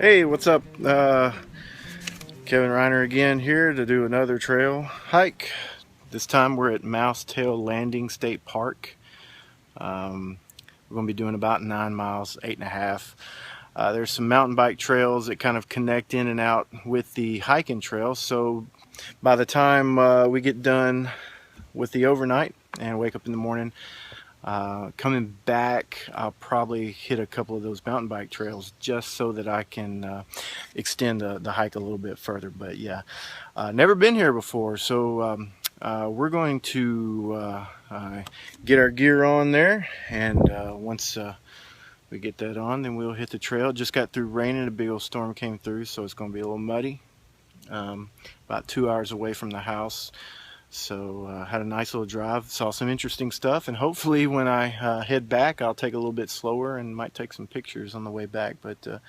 Hey, what's up? Kevin Reiner again here to do another trail hike. This time we're at Mousetail Landing State Park. We're going to be doing about 9 miles, 8.5. There's some mountain bike trails that kind of connect in and out with the hiking trails. So by the time we get done with the overnight and wake up in the morning, coming back, I'll probably hit a couple of those mountain bike trails just so that I can extend the hike a little bit further. But yeah, never been here before, so we're going to get our gear on there, and once we get that on, then we'll hit the trail. It just got through raining, a big old storm came through, so it's going to be a little muddy. About 2 hours away from the house. So had a nice little drive, saw some interesting stuff, and hopefully when I head back I'll take a little bit slower and might take some pictures on the way back. But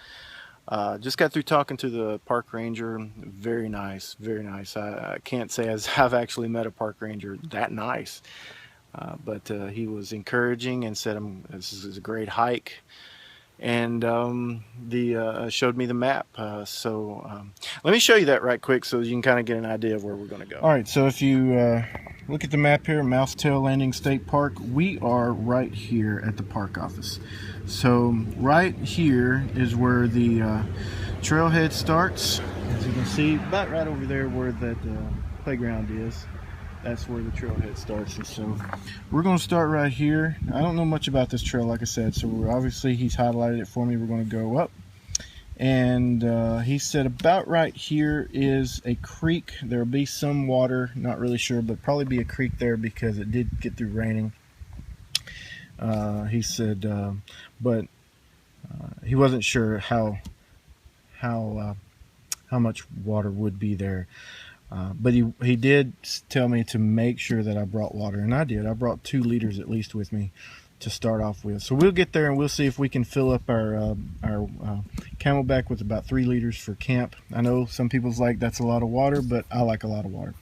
just got through talking to the park ranger. Very nice, very nice. I can't say as I've actually met a park ranger that nice, but he was encouraging and said this is a great hike, and showed me the map. Let me show you that right quick so you can kind of get an idea of where we're going to go. All right, so if you look at the map here, Mousetail Landing State Park, we are right here at the park office. So right here is where the trailhead starts. As you can see, about right over there where that playground is. That's where the trailhead starts, and so we're going to start right here. I don't know much about this trail, like I said, so obviously he's highlighted it for me. We're going to go up, and he said about right here is a creek. There will be some water, not really sure, but probably be a creek there because it did get through raining. He said, but he wasn't sure how much water would be there. But he did tell me to make sure that I brought water, and I did. I brought 2 liters at least with me to start off with. So we'll get there and we'll see if we can fill up our Camelback with about 3 liters for camp. I know some people's like that's a lot of water, but I like a lot of water.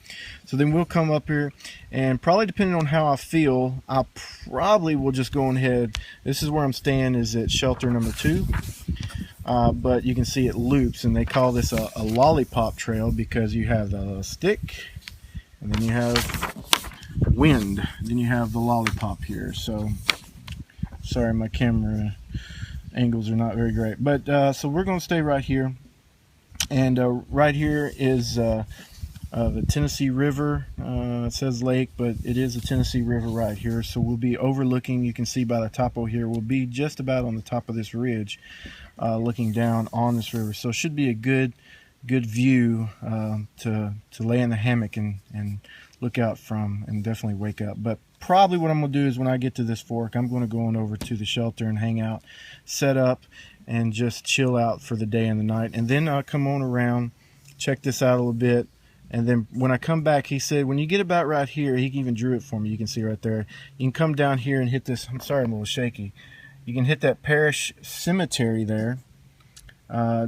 So then we'll come up here, and probably depending on how I feel, I probably will just go ahead. This is where I'm staying, is at shelter number 2. But you can see it loops, and they call this a lollipop trail because you have the stick, and then you have wind, then you have the lollipop here. So sorry, my camera angles are not very great, but so we're going to stay right here, and right here is the Tennessee River. It says lake, but it is a Tennessee River right here. So we'll be overlooking, you can see by the topo here, we'll be just about on the top of this ridge, looking down on this river. So it should be a good view to lay in the hammock and look out from, and definitely wake up. But probably what I'm going to do is when I get to this fork, I'm going to go on over to the shelter and hang out, set up, and just chill out for the day and the night. And then I'll come on around, check this out a little bit. And then when I come back, he said, when you get about right here, he even drew it for me. You can see right there. You can come down here and hit this. I'm sorry, I'm a little shaky. You can hit that parish cemetery there.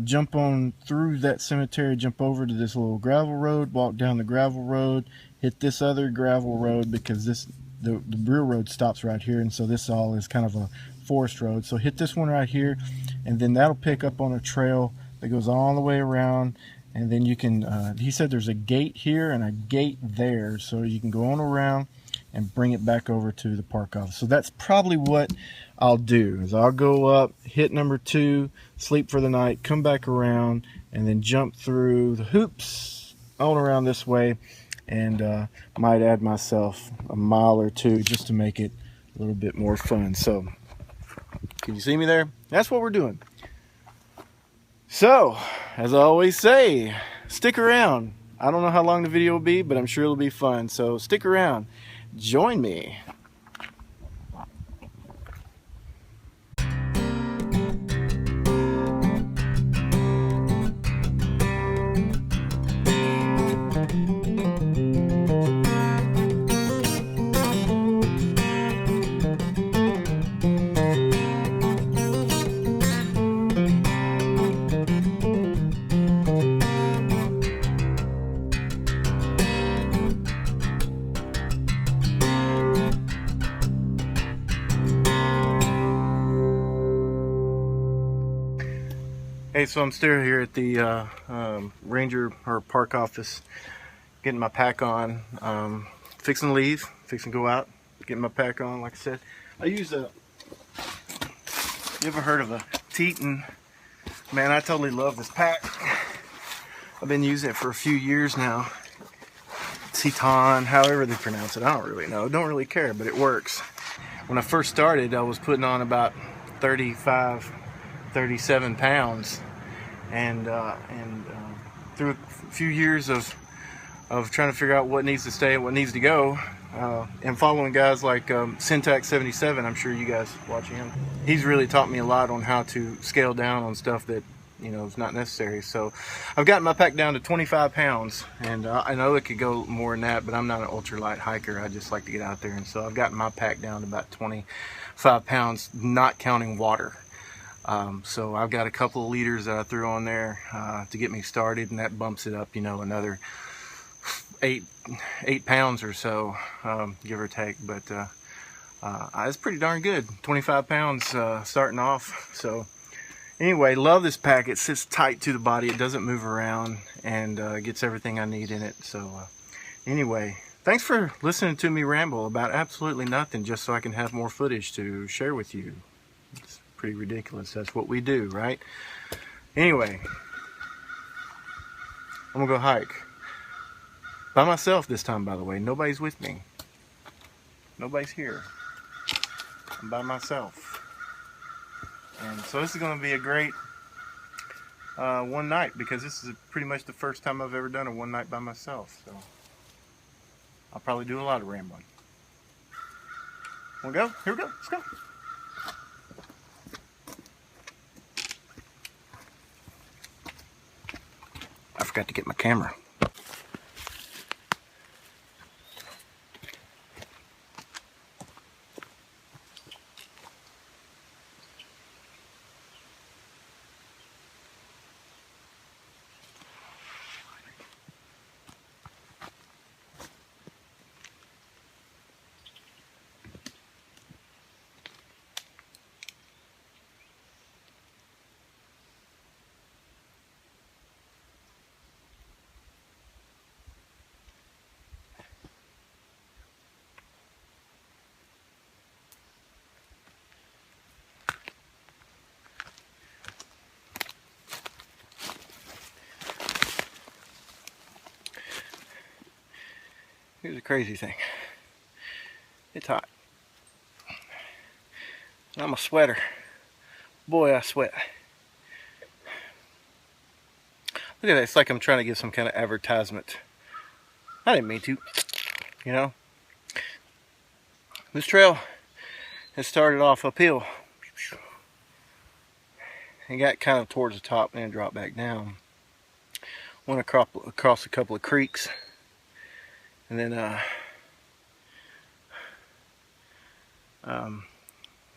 Jump on through that cemetery, jump over to this little gravel road, walk down the gravel road, hit this other gravel road because the real road stops right here. And so this all is kind of a forest road. So hit this one right here, and then that'll pick up on a trail that goes all the way around. And then you can, he said there's a gate here and a gate there, so you can go on around and bring it back over to the park office. So that's probably what I'll do, is I'll go up, hit number 2, sleep for the night, come back around, and then jump through the hoops on around this way, and might add myself a mile or 2 just to make it a little bit more fun. So, can you see me there? That's what we're doing. So, as I always say, stick around. I don't know how long the video will be, but I'm sure it'll be fun. So stick around. Join me. Hey, so I'm still here at the ranger or park office, getting my pack on, fixing to leave, fixing to go out, getting my pack on. Like I said, I use a, you ever heard of a Teton? Man, I totally love this pack. I've been using it for a few years now. Teton, however they pronounce it, I don't really know, don't really care, but it works. When I first started, I was putting on about 35, 37 pounds, and through a few years of trying to figure out what needs to stay and what needs to go, and following guys like Syntax 77, I'm sure you guys watching him, he's really taught me a lot on how to scale down on stuff that, you know, is not necessary. So I've gotten my pack down to 25 pounds, and I know it could go more than that, but I'm not an ultralight hiker. I just like to get out there, and so I've gotten my pack down to about 25 pounds, not counting water. So I've got a couple of liters that I threw on there to get me started, and that bumps it up, you know, another eight pounds or so, give or take. But it's pretty darn good. 25 pounds starting off. So anyway, love this pack. It sits tight to the body. It doesn't move around, and gets everything I need in it. So anyway, thanks for listening to me ramble about absolutely nothing, just so I can have more footage to share with you. It's pretty ridiculous. That's what we do, right? Anyway, I'm gonna go hike by myself this time, by the way. Nobody's with me. Nobody's here. I'm by myself. And so this is going to be a great one night, because this is pretty much the first time I've ever done a one night by myself. So I'll probably do a lot of rambling. Wanna go? Here we go. Let's go. I forgot to get my camera. Here's the crazy thing. It's hot. I'm a sweater. Boy, I sweat. Look at that. It's like I'm trying to give some kind of advertisement. I didn't mean to. You know? This trail has started off uphill. And got kind of towards the top and then dropped back down. Went across a couple of creeks. And then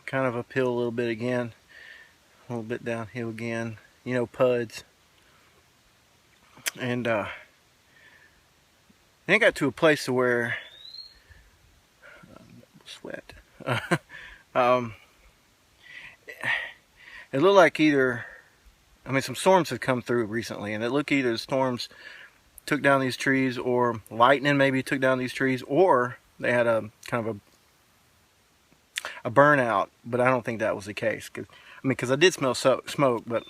kind of uphill a little bit again, a little bit downhill again, you know, puds. And then I got to a place to where sweat. It looked like either, I mean, some storms have come through recently, and it looked either the storms took down these trees, or lightning maybe took down these trees, or they had a kind of a burnout. But I don't think that was the case, because I did smell smoke. But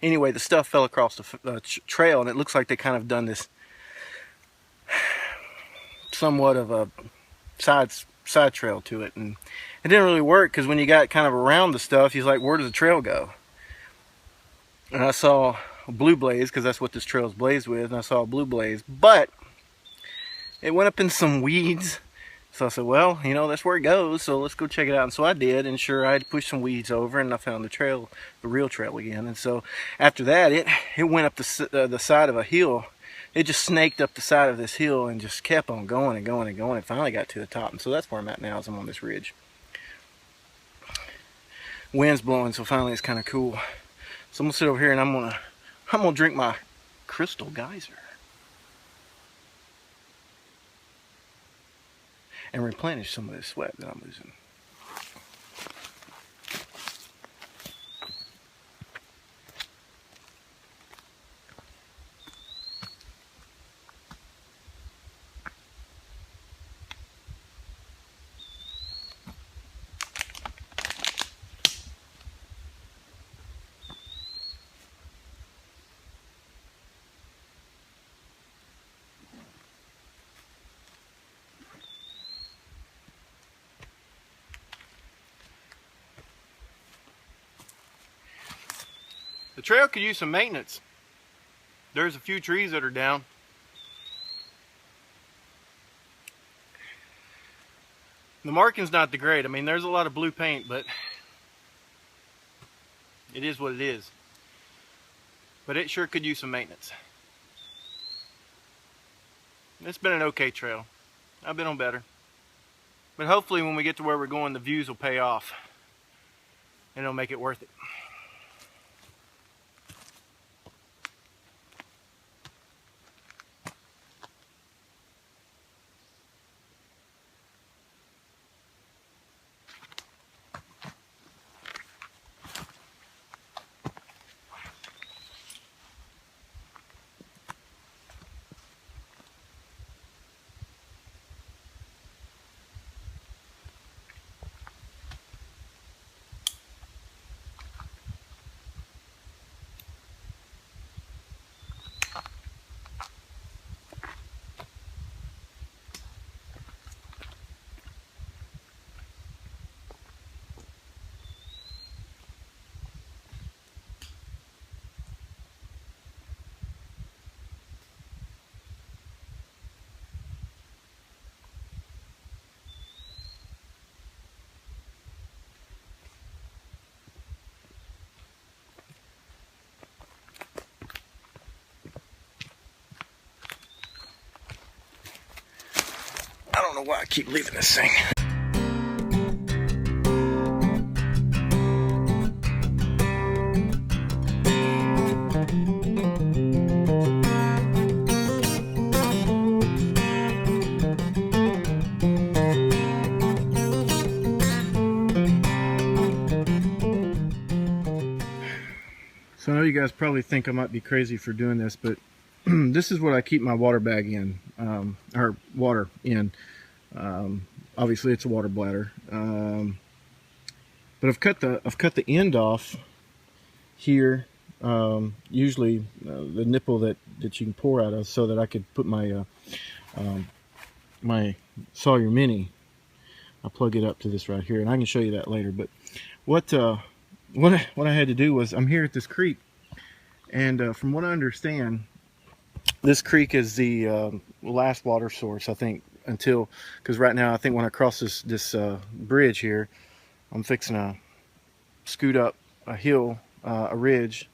anyway, the stuff fell across the trail, and it looks like they kind of done this somewhat of a side trail to it, and it didn't really work, because when you got kind of around the stuff, you're like, where does the trail go? And I saw a blue blaze, because that's what this trail is blazed with, and I saw a blue blaze, but it went up in some weeds. So I said, well, you know, that's where it goes, so let's go check it out. And so I did, and sure, I had to push some weeds over, and I found the trail, the real trail again. And so after that, it went up the side of a hill. It just snaked up the side of this hill and just kept on going and going and going, and finally got to the top. And so that's where I'm at now, is I'm on this ridge. Wind's blowing, so finally it's kind of cool. So I'm gonna sit over here, and I'm gonna drink my Crystal Geyser and replenish some of this sweat that I'm losing. The trail could use some maintenance. There's a few trees that are down. The marking's not the great. I mean, there's a lot of blue paint, but it is what it is. But it sure could use some maintenance. It's been an okay trail. I've been on better. But hopefully when we get to where we're going, the views will pay off. And it'll make it worth it. I don't know why I keep leaving this thing. So I know you guys probably think I might be crazy for doing this, but this is what I keep my water bag in, or water in. Obviously it's a water bladder, but I've cut the end off here, usually the nipple that you can pour out of, so that I could put my my Sawyer Mini. I'll plug it up to this right here, and I can show you that later. But what I had to do was, I'm here at this creek, and from what I understand, this creek is the last water source, I think, until, because right now I think when I cross this bridge here, I'm fixing to scoot up a hill, a ridge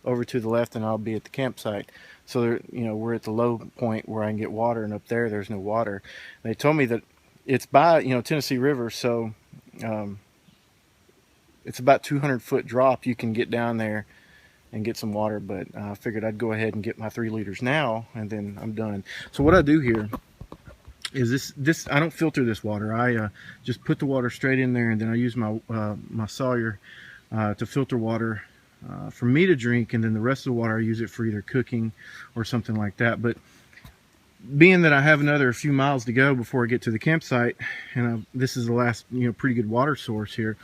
over to the left, and I'll be at the campsite. So there, you know, we're at the low point where I can get water, and up there's no water. They told me that it's by, you know, Tennessee River, so it's about 200-foot drop. You can get down there and get some water, but I figured I'd go ahead and get my 3 liters now, and then I'm done. So what I do here is this I don't filter this water. I just put the water straight in there, and then I use my my Sawyer to filter water for me to drink, and then the rest of the water I use it for either cooking or something like that. But being that I have another few miles to go before I get to the campsite, and this is the last, you know, pretty good water source here,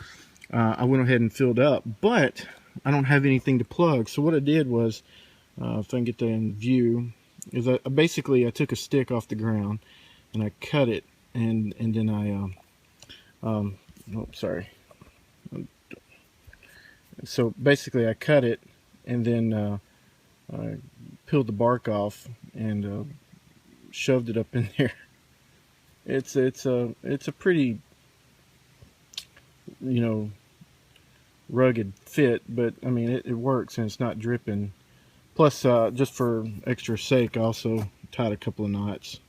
I went ahead and filled up, but I don't have anything to plug. So what I did was, if I can get that in view, is I basically took a stick off the ground and I cut it, and then I oh, sorry. So basically I cut it, and then I peeled the bark off and shoved it up in there. It's a pretty, you know, rugged fit, but I mean it works, and it's not dripping. Plus, just for extra sake, I also tied a couple of knots,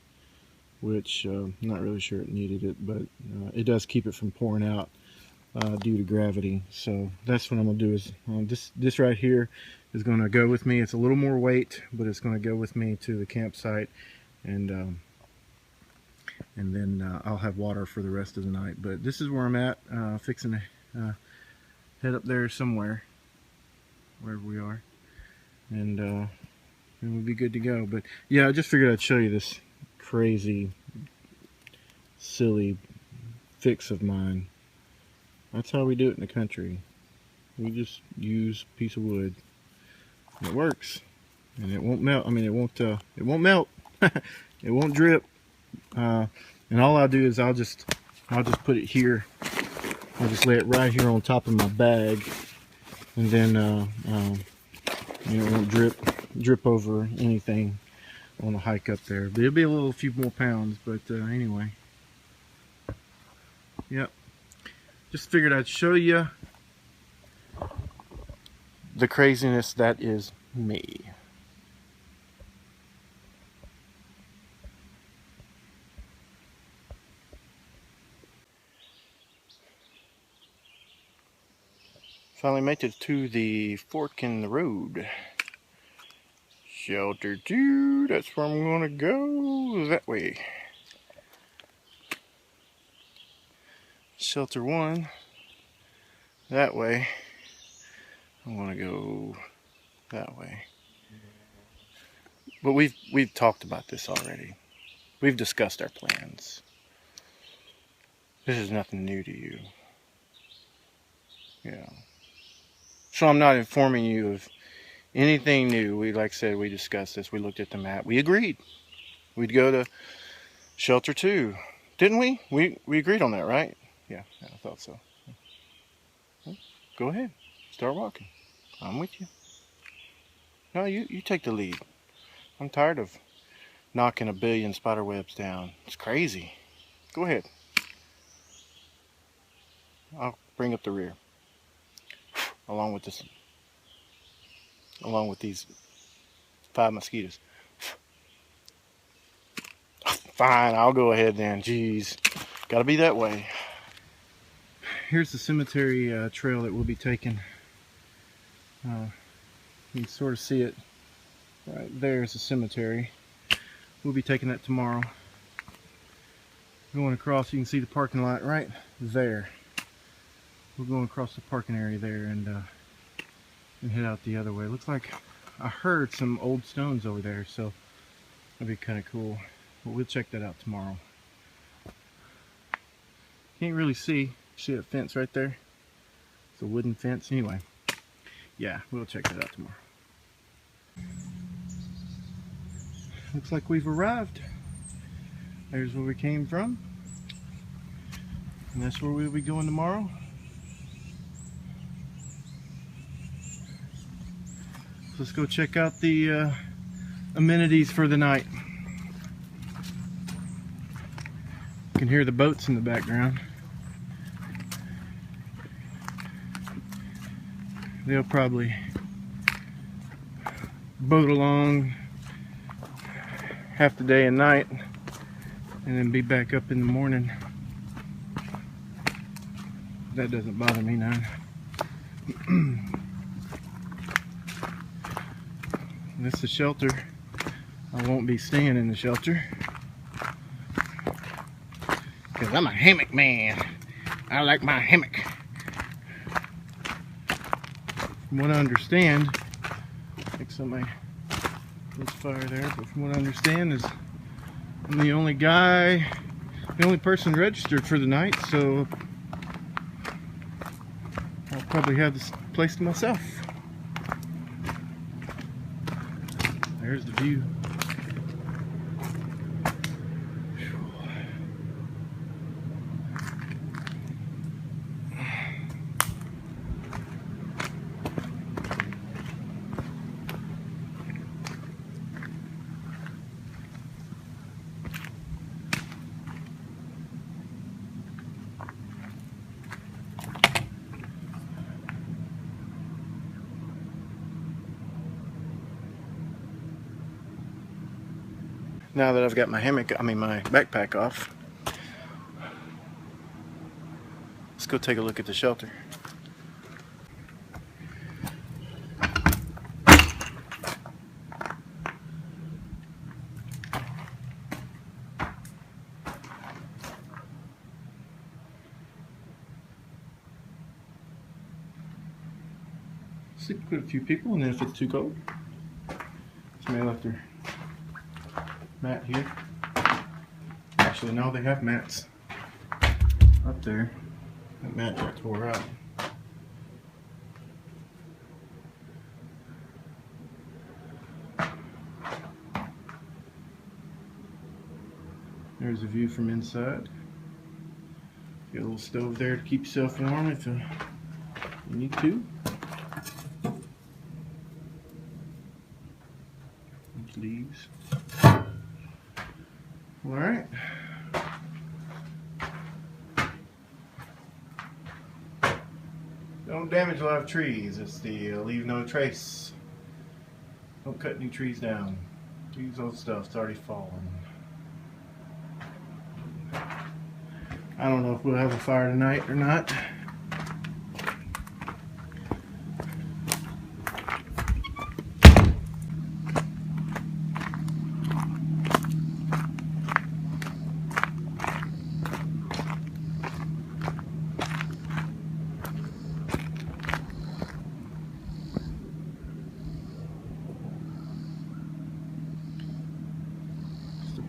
which I'm not really sure it needed it, but it does keep it from pouring out due to gravity. So that's what I'm gonna do. Is this right here is gonna go with me. It's a little more weight, but it's gonna go with me to the campsite, and then I'll have water for the rest of the night. But this is where I'm at, fixing to head up there somewhere, wherever we are, and we'll be good to go. But yeah, I just figured I'd show you this crazy, silly fix of mine. That's how we do it in the country. We just use a piece of wood. And it works, and it won't melt. I mean, it won't melt. It won't drip. And all I'll do is I'll just put it here. I'll just lay it right here on top of my bag, and then You know, it won't drip over anything on the hike up there. But it'll be a few more pounds. But anyway, yep. Just figured I'd show you the craziness that is me. Finally made it to the fork in the road. Shelter 2, that's where I'm gonna go, that way. Shelter 1, that way. I'm gonna go that way. But we've talked about this already. We've discussed our plans. This is nothing new to you. Yeah. So I'm not informing you of anything new. Like I said, we discussed this. We looked at the map. We agreed. We'd go to Shelter 2. Didn't we? We agreed on that, right? Yeah, I thought so. Well, go ahead. Start walking. I'm with you. No, you take the lead. I'm tired of knocking a billion spider webs down. It's crazy. Go ahead. I'll bring up the rear. Along with these 5 mosquitoes. Fine, I'll go ahead then. Jeez, gotta be that way. Here's the cemetery trail that we'll be taking. You can sort of see it right there's the cemetery. We'll be taking that tomorrow. Going across, you can see the parking lot right there. We're going across the parking area there and head out the other way. Looks like I heard some old stones over there, so that'd be kind of cool. But we'll check that out tomorrow. Can't really see a fence right there. It's a wooden fence. Anyway, yeah, we'll check that out tomorrow. Looks like we've arrived. There's where we came from. And that's where we'll be going tomorrow. Let's go check out the amenities for the night. You can hear the boats in the background. They'll probably boat along half the day and night and then be back up in the morning. That doesn't bother me none. This is the shelter. I won't be staying in the shelter because I'm a hammock man. I like my hammock. From what I understand, I think somebody was fire there, but from what I understand is I'm the only person registered for the night, so I'll probably have this place to myself. There's the view. Now that I've got my my backpack off, let's go take a look at the shelter. See, put a few people, and then if it's too cold, somebody left their mat here. Actually, no, they have mats up there. That mat got tore out. There's a view from inside. Got a little stove there to keep yourself warm if you need to. leaves. Alright. Don't damage live trees. It's the leave no trace. Don't cut any trees down. Use old stuff's already fallen. I don't know if we'll have a fire tonight or not.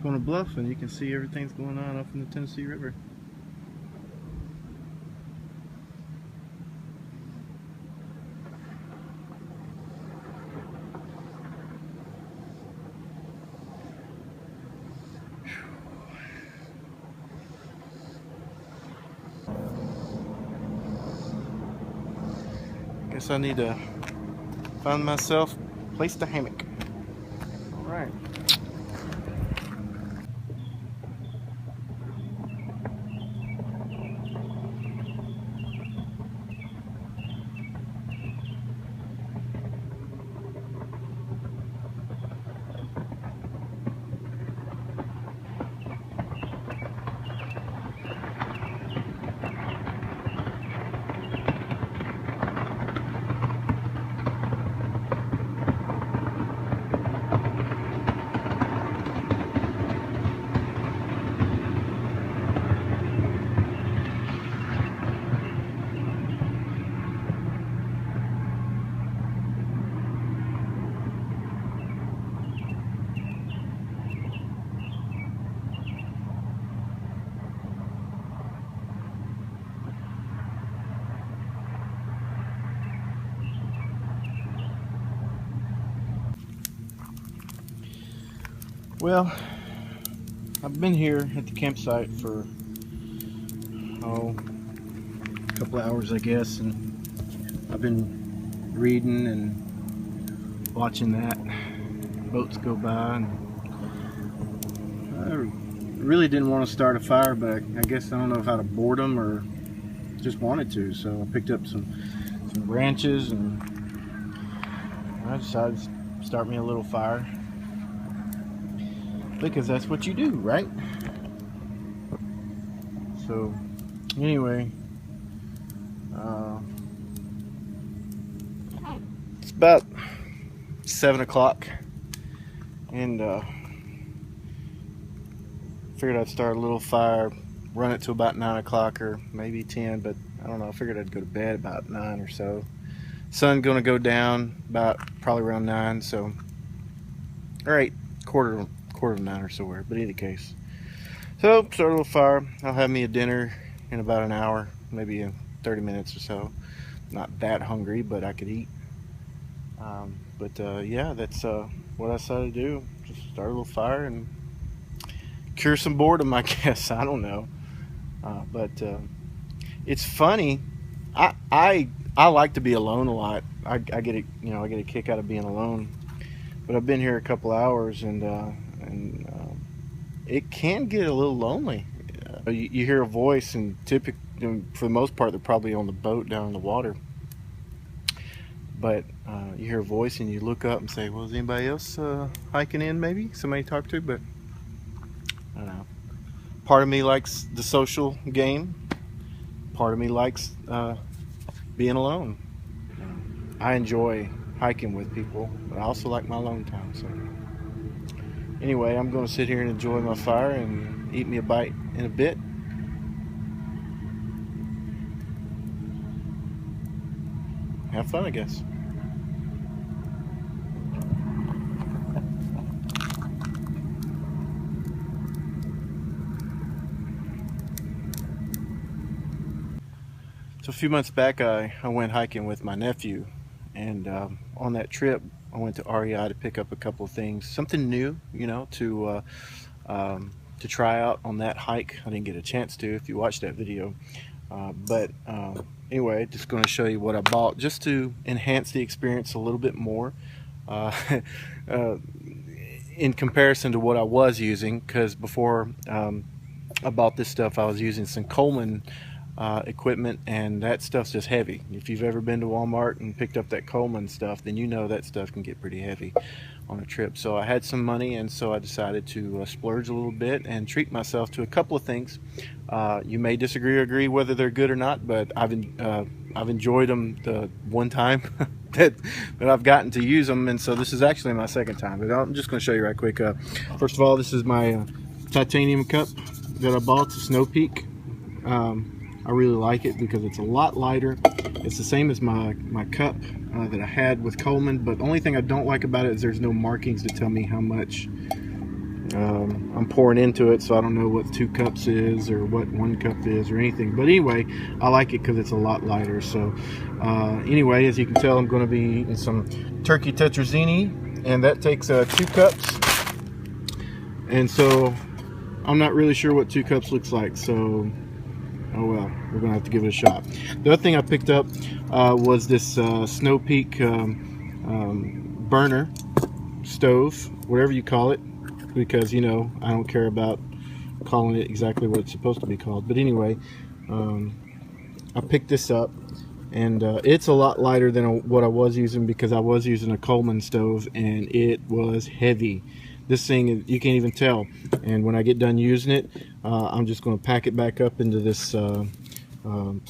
On a bluff and you can see everything's going on up in the Tennessee River. Guess I need to find myself placed a hammock. All right. Well, I've been here at the campsite for a couple of hours, I guess, and I've been reading and watching that boats go by, and I really didn't want to start a fire, but I guess I don't know how to board them or just wanted to, so I picked up some branches and I decided to start me a little fire. Because that's what you do, right? So, anyway, it's about 7 o'clock, and figured I'd start a little fire, run it to about 9 o'clock or maybe 10, but I don't know. I figured I'd go to bed about 9 or so. Sun gonna go down about probably around 9, so all right, quarter of 9 or so, but in any case, so start a little fire. I'll have me a dinner in about an hour, maybe in 30 minutes or so. Not that hungry, but I could eat. Yeah, that's what I decided to do. Just start a little fire and cure some boredom, I guess. I don't know, it's funny. I like to be alone a lot. I get a kick out of being alone. But I've been here a couple hours, and it can get a little lonely. You hear a voice, and typically, for the most part, they're probably on the boat down in the water. But you hear a voice, and you look up and say, "Well, is anybody else hiking in? Maybe somebody to talk to?" But I don't know. Part of me likes the social game. Part of me likes being alone. I enjoy hiking with people, but I also like my alone time. So anyway, I'm going to sit here and enjoy my fire and eat me a bite in a bit. Have fun, I guess. So a few months back, I went hiking with my nephew. And on that trip, I went to REI to pick up a couple of things, something new, to try out on that hike. I didn't get a chance to, if you watched that video. Anyway, just going to show you what I bought, just to enhance the experience a little bit more. in comparison to what I was using, because before I bought this stuff, I was using some Coleman equipment, and that stuff's just heavy. If you've ever been to Walmart and picked up that Coleman stuff, then you know that stuff can get pretty heavy on a trip. So I had some money, and so I decided to splurge a little bit and treat myself to a couple of things. You may disagree or agree whether they're good or not, but I've enjoyed them the one time that I've gotten to use them, and so this is actually my second time. But I'm just going to show you right quick. First of all, this is my titanium cup that I bought, the Snow Peak. I really like it because it's a lot lighter. It's the same as my cup that I had with Coleman, but the only thing I don't like about it is there's no markings to tell me how much I'm pouring into it, so I don't know what 2 cups is or what 1 cup is or anything. But anyway, I like it because it's a lot lighter. So anyway, as you can tell, I'm going to be eating some turkey tetrazzini, and that takes 2 cups. And so I'm not really sure what 2 cups looks like, so oh well, we're gonna have to give it a shot. The other thing I picked up was this Snow Peak burner stove, whatever you call it, because you know I don't care about calling it exactly what it's supposed to be called. But anyway, I picked this up, and it's a lot lighter than what I was using, because I was using a Coleman stove and it was heavy. This thing, you can't even tell. And when I get done using it, I'm just going to pack it back up into this bag, and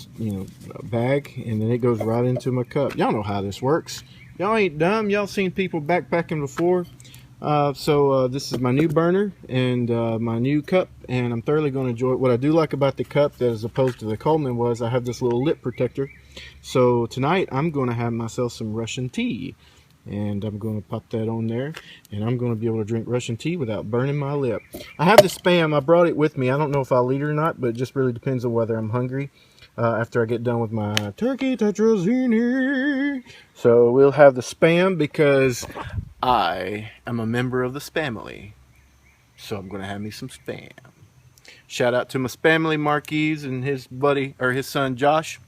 then it goes right into my cup. Y'all know how this works. Y'all ain't dumb. Y'all seen people backpacking before. So this is my new burner and my new cup, and I'm thoroughly going to enjoy it. What I do like about the cup, that as opposed to the Coleman, was I have this little lip protector. So tonight I'm going to have myself some Russian tea, and I'm going to pop that on there, and I'm going to be able to drink Russian tea without burning my lip. I have the Spam. I brought it with me. I don't know if I'll eat it or not, but it just really depends on whether I'm hungry after I get done with my turkey tetrazzini. So we'll have the Spam because I am a member of the Spamily. So I'm going to have me some Spam. Shout out to my Spamily, Marquise, and his buddy, or his son Josh,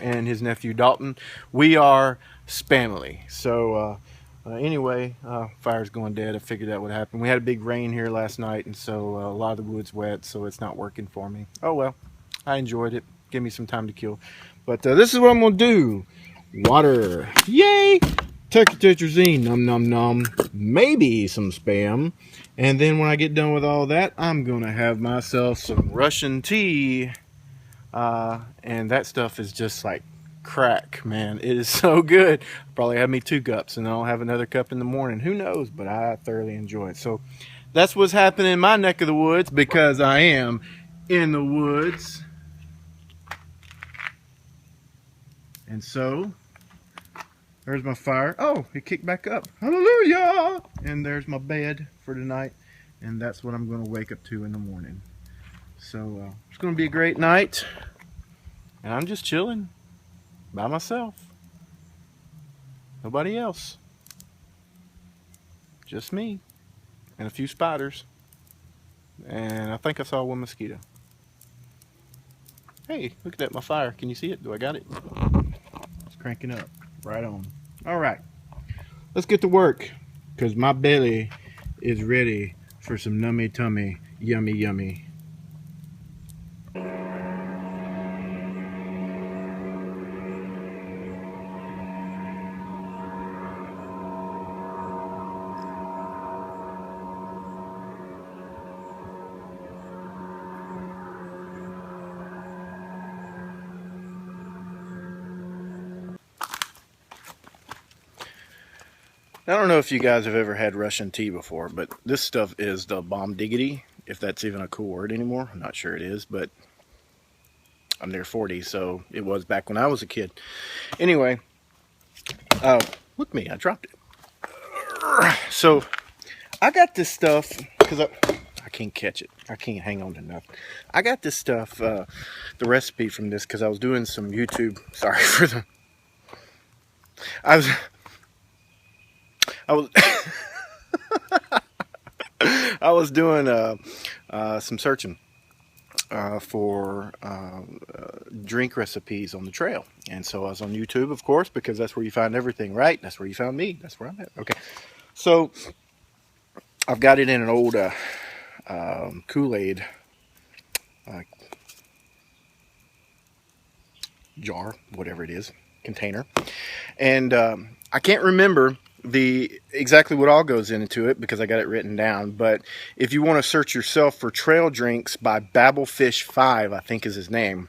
and his nephew Dalton. We are Spamily. So anyway, fire's going dead. I figured that would happen. We had a big rain here last night, and so a lot of the wood's wet, so it's not working for me. Oh well, I enjoyed it. Give me some time to kill. But this is what I'm going to do. Water. Yay! Turkey tetrazzini. Nom nom nom. Maybe some Spam. And then when I get done with all that, I'm going to have myself some Russian tea. And that stuff is just like crack, man. It is so good. I'll probably have me 2 cups, and I'll have another cup in the morning. Who knows? But I thoroughly enjoy it. So that's what's happening in my neck of the woods, because I am in the woods. And so there's my fire. Oh, it kicked back up. Hallelujah! And there's my bed for tonight, and that's what I'm going to wake up to in the morning. So it's going to be a great night, and I'm just chilling by myself. Nobody else. Just me and a few spiders, and I think I saw 1 mosquito. Hey, look at that, my fire. Can you see it? Do I got it? It's cranking up. Right on. All right. Let's get to work, because my belly is ready for some nummy tummy, yummy yummy. I don't know if you guys have ever had Russian tea before, but this stuff is the bomb diggity, if that's even a cool word anymore. I'm not sure it is, but I'm near 40, so it was back when I was a kid. Anyway, look me, I dropped it. So I got this stuff because I can't catch it. I can't hang on to nothing. I got this stuff, the recipe from this, because I was doing some YouTube. Sorry for the. I was doing some searching for drink recipes on the trail, and so I was on YouTube, of course, because that's where you find everything, right? That's where you found me. That's where I'm at. Okay, so I've got it in an old Kool-Aid jar, whatever it is, container, and I can't remember exactly what all goes into it because I got it written down. But if you want to search yourself for Trail Drinks by Babblefish5, I think is his name.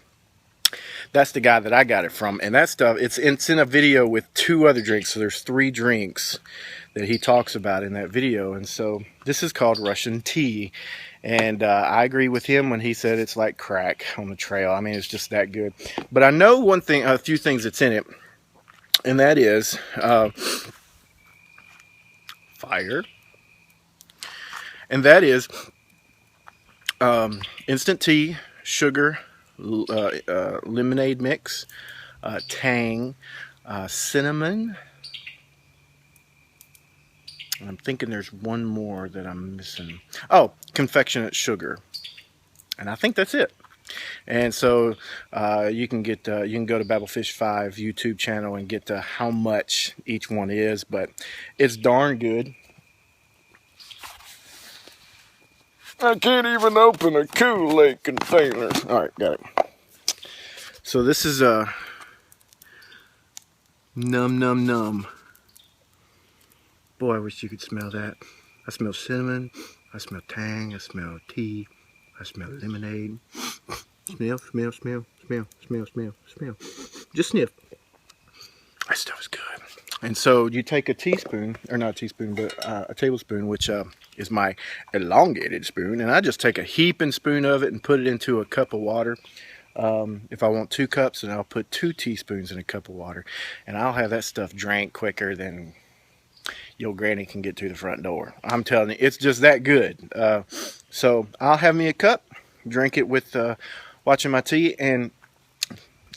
That's the guy that I got it from, and that stuff, it's in a video with 2 other drinks, so there's 3 drinks that he talks about in that video. And so this is called Russian tea, and I agree with him when he said it's like crack on the trail. I mean, it's just that good. But I know one thing, a few things that's in it, and that is fire, and that is instant tea, sugar, lemonade mix, tang, cinnamon. I'm thinking there's one more that I'm missing. Oh, confectionate sugar, and I think that's it. And so you can go to Babblefish5 YouTube channel and get to how much each one is, but it's darn good. I can't even open a Kool-Aid container. All right, got it. So this is a num num num. Boy, I wish you could smell that. I smell cinnamon, I smell tang, I smell tea, I smell lemonade. Smell, smell, smell, smell, smell, smell, smell. Just sniff. That stuff is good. And so you take a teaspoon, or not a teaspoon, but a tablespoon, which is my elongated spoon, and I just take a heaping spoon of it and put it into a cup of water. If I want 2 cups, then I'll put 2 teaspoons in a cup of water, and I'll have that stuff drank quicker than your granny can get to the front door. I'm telling you, it's just that good. So I'll have me a cup, drink it with watching my tea, and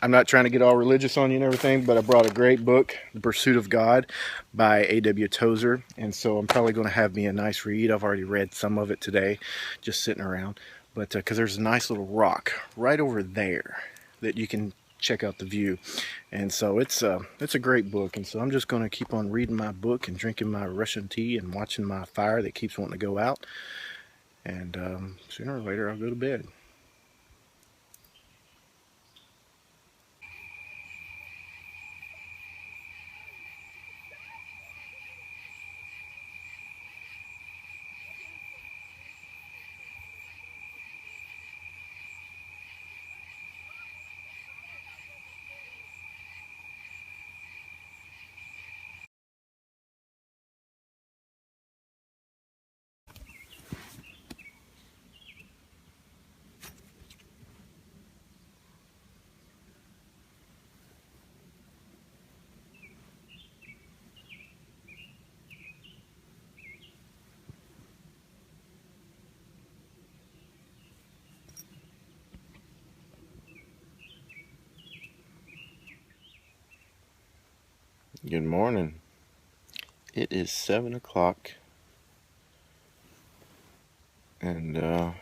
I'm not trying to get all religious on you and everything, but I brought a great book, The Pursuit of God by A.W. Tozer, and so I'm probably going to have me a nice read. I've already read some of it today, just sitting around, but because there's a nice little rock right over there that you can check out the view, and so it's a great book. And so I'm just going to keep on reading my book and drinking my Russian tea and watching my fire that keeps wanting to go out, and sooner or later I'll go to bed. Good morning. It is 7 o'clock, and I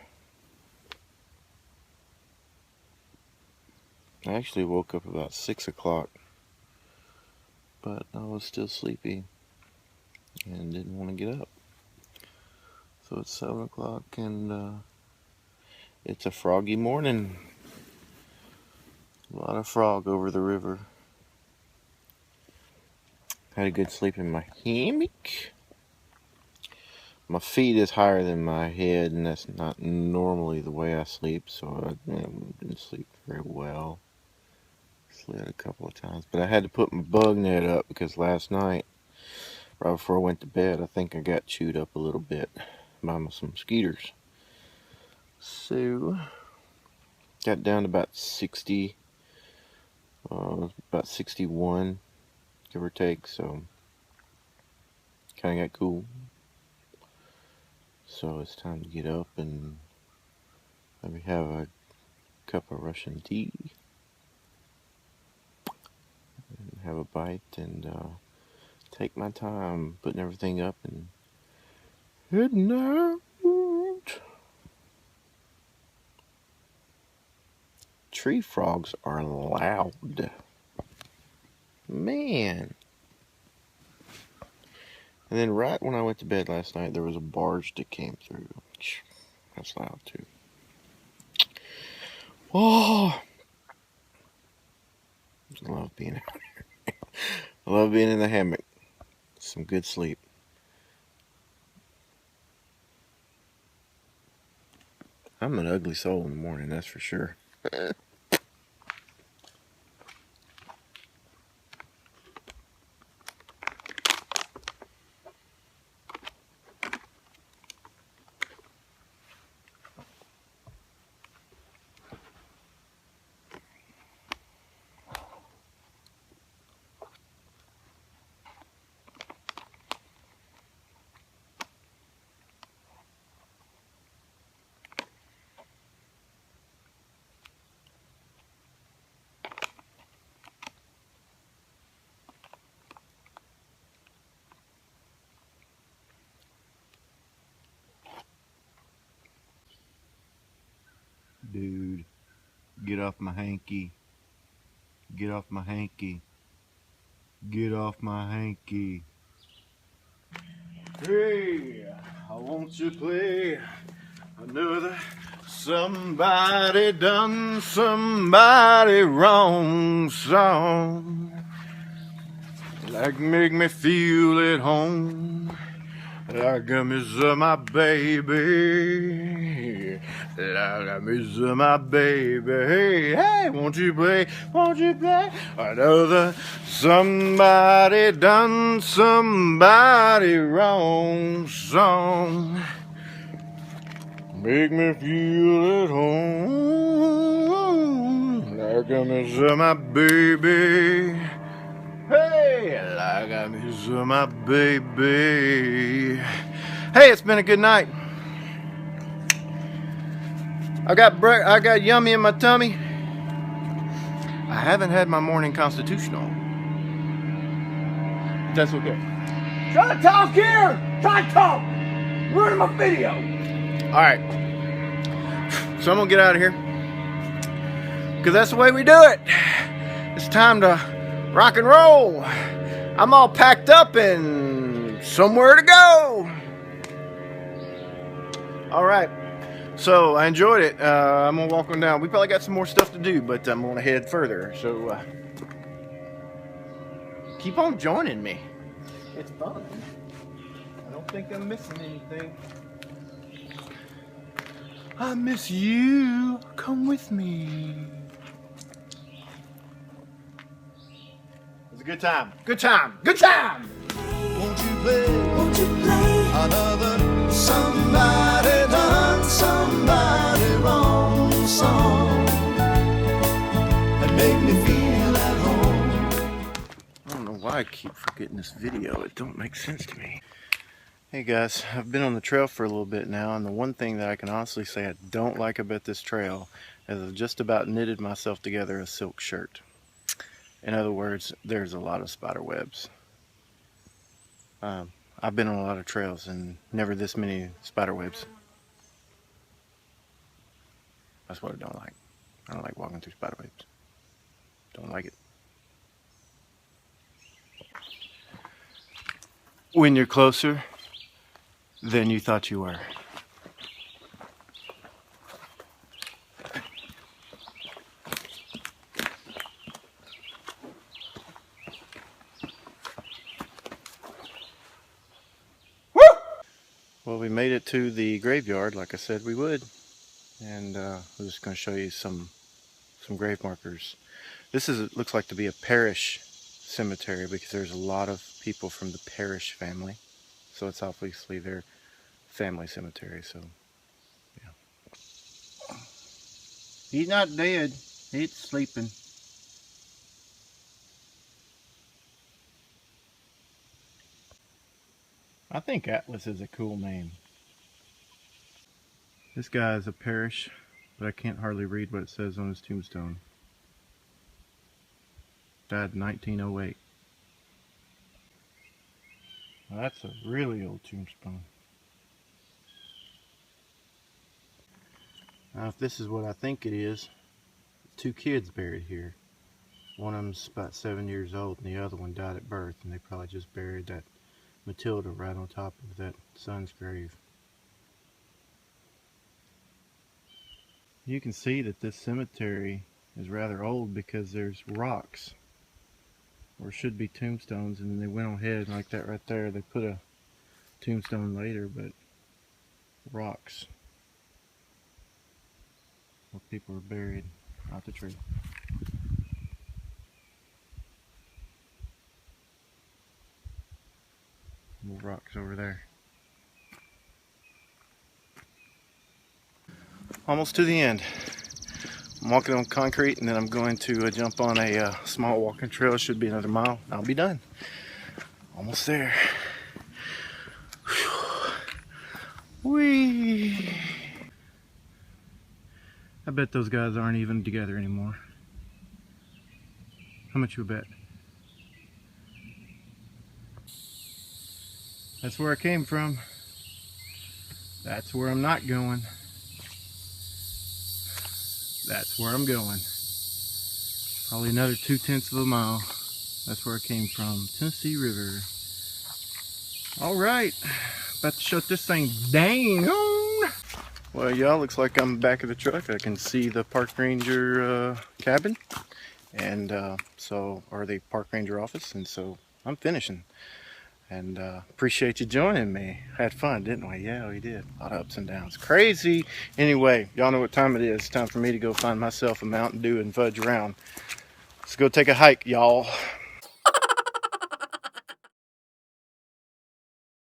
actually woke up about 6 o'clock, but I was still sleepy and didn't want to get up. So it's 7 o'clock, and it's a froggy morning. A lot of frog over the river. Had a good sleep in my hammock. My feet is higher than my head, and that's not normally the way I sleep, so I didn't sleep very well. Slid a couple of times, but I had to put my bug net up because last night, right before I went to bed, I think I got chewed up a little bit by some mosquitoes. So, got down to about 60, about 61, give or take, so kind of got cool. So it's time to get up and maybe have a cup of Russian tea, and have a bite, and take my time putting everything up and heading out. Tree frogs are loud. Man. And then right when I went to bed last night, there was a barge that came through. That's loud too. Oh, I love being out here. I love being in the hammock. Some good sleep. I'm an ugly soul in the morning, that's for sure. Dude, get off my hanky. Get off my hanky. Get off my hanky. Hey, I want you to play another somebody done somebody wrong song. Like make me feel at home. Like I miss my baby. Like I miss my baby. Hey, hey, won't you play another somebody done somebody wrong song. Make me feel at home. Like I miss my baby. Hey, like I miss my baby. Hey, it's been a good night. I got yummy in my tummy. I haven't had my morning constitutional. That's okay. Try to talk here. Try to talk. Ruining my video. All right. So I'm gonna get out of here because that's the way we do it. It's time to rock and roll. I'm all packed up and somewhere to go. All right. So I enjoyed it. I'm gonna walk on down. We probably got some more stuff to do, but I'm gonna head further. So keep on joining me. It's fun. I don't think I'm missing anything. I miss you. Come with me. It's a good time. Good time. Good time. Won't you play another somebody done somebody wrong song and make me feel at home. I don't know why I keep forgetting this video. It don't make sense to me. Hey guys, I've been on the trail for a little bit now, and the one thing that I can honestly say I don't like about this trail is I've just about knitted myself together a silk shirt. In other words, there's a lot of spider webs. I've been on a lot of trails and never this many spider webs. That's what I don't like. I don't like walking through spider webs. Don't like it. When you're closer than you thought you were. Well, we made it to the graveyard like I said we would, and I'm just going to show you some grave markers. This looks like to be a parish cemetery because there's a lot of people from the Parish family, so it's obviously their family cemetery. So yeah, he's not dead, he's sleeping. I think Atlas is a cool name. This guy is a Parish, but I can't hardly read what it says on his tombstone. Died in 1908. Well, that's a really old tombstone. Now, if this is what I think it is, 2 kids buried here. One of them's about 7 years old, and the other one died at birth, and they probably just buried that Matilda right on top of that son's grave. You can see that this cemetery is rather old because there's rocks, or should be tombstones, and then they went ahead like that right there. They put a tombstone later, but rocks where people were buried, not the tree. More rocks over there. Almost to the end. I'm walking on concrete, and then I'm going to jump on a small walking trail. It should be another mile. I'll be done. Almost there. Whee! I bet those guys aren't even together anymore. How much you bet? That's where I came from. That's where I'm not going. That's where I'm going. Probably another 2/10 of a mile. That's where I came from. Tennessee River. Alright. About to shut this thing down. Well, y'all, looks like I'm back at the truck. I can see the park ranger cabin. And or the park ranger office. And so I'm finishing. And appreciate you joining me. Had fun, didn't we? Yeah, we did. A lot of ups and downs. Crazy. Anyway, y'all know what time it is. It's time for me to go find myself a Mountain Dew and fudge around. Let's go take a hike, y'all.